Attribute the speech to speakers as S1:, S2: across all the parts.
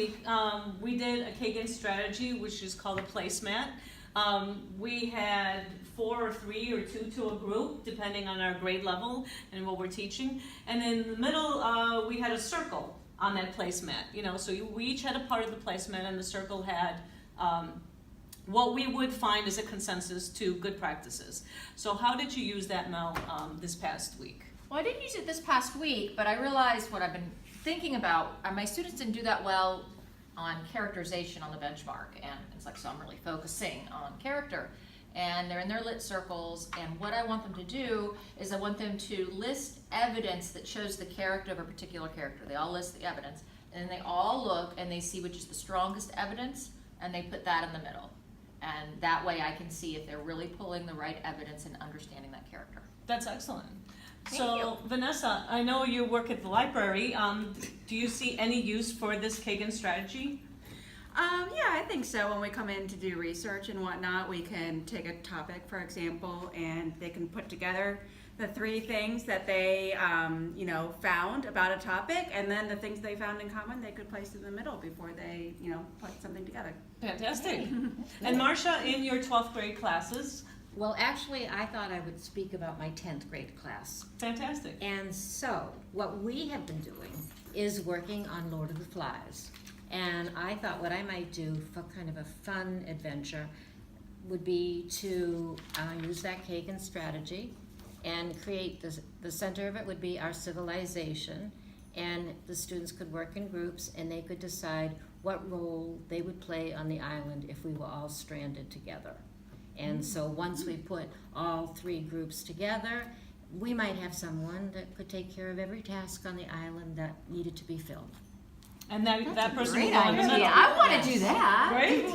S1: week, we did a Kagan strategy, which is called a placemat. We had 4 or 3 or 2 to a group, depending on our grade level and what we're teaching. And in the middle, we had a circle on that placemat. You know, so we each had a part of the placemat, and the circle had what we would find as a consensus to good practices. So how did you use that, Mel, this past week?
S2: Well, I didn't use it this past week, but I realized what I've been thinking about. My students didn't do that well on characterization on the benchmark, and it's like, so I'm really focusing on character. And they're in their lit circles, and what I want them to do is I want them to list evidence that shows the character of a particular character. They all list the evidence, and then they all look and they see which is the strongest evidence, and they put that in the middle. And that way I can see if they're really pulling the right evidence and understanding that character.
S1: That's excellent.
S2: Thank
S1: So,
S2: you.
S1: Vanessa, I know you work at the library. Do you see any use for this Kagan strategy?
S3: Yeah, I think so. When we come in to do research and whatnot, we can take a topic, for example, and they can put together the 3 things that they, found about a topic, and then the things they found in common, they could place in the middle before they, put something together.
S1: Fantastic. And Marcia, in your 12th grade classes?
S4: Well, actually, I thought I would speak about my 10th grade class.
S1: Fantastic.
S4: And so, what we have been doing is working on Lord of the Flies. And I thought what I might do for kind of a fun adventure would be to use that Kagan strategy and create the center of it would be our civilization, and the students could work in groups and they could decide what role they would play on the island if we were all stranded together. And so once we put all 3 groups together, we might have someone that could take care of every task on the island that needed to be filled.
S1: And that person
S2: Great
S1: will go in the
S2: idea.
S1: middle.
S2: I want to do that.
S1: Great.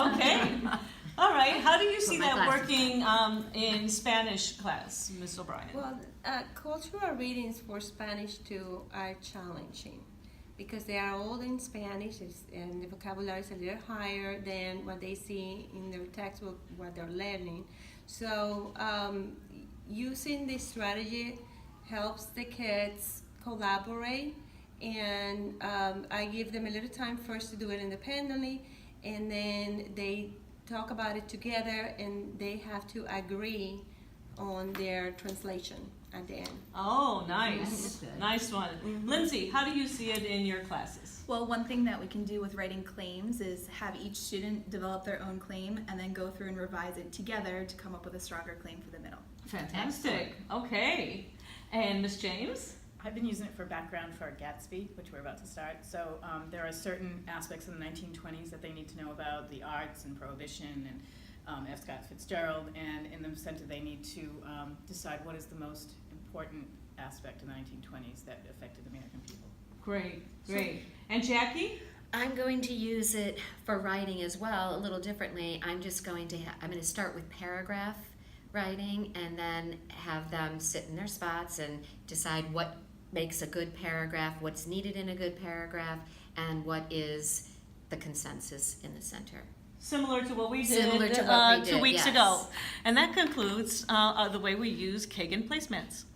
S1: Okay. All right. How do you see
S4: my
S1: that
S4: glasses
S1: working in Spanish class, Ms. O'Brien?
S5: Well, cultural readings for Spanish too are challenging because they are all in Spanish and the vocabulary is a little higher than what they see in their textbook, what they're learning. So using this strategy helps the kids collaborate, and I give them a little time first to do it independently, and then they talk about it together, and they have to agree on their translation at the end.
S1: Oh, nice.
S2: That's good.
S1: Nice one. Lindsay, how do you see it in your classes?
S6: Well, one thing that we can do with writing claims is have each student develop their own claim and then go through and revise it together to come up with a stronger claim for the middle.
S1: Fantastic. Okay. And Ms. James?
S7: I've been using it for background for Gatsby, which we're about to start. So there are certain aspects of the 1920s that they need to know about, the arts and Prohibition and F. Scott Fitzgerald, and in the center they need to decide what is the most important aspect of the 1920s that affected American people.
S1: Great, great. And Jackie?
S8: I'm going to use it for writing as well, a little differently. I'm just going to I'm going to start with paragraph writing and then have them sit in their spots and decide what makes a good paragraph, what's needed in a good paragraph, and what is the consensus in the center.
S1: Similar to what we did,
S8: Similar to what we
S1: 2
S8: did,
S1: weeks
S8: yes.
S1: ago. And that concludes the way we use Kagan placemats.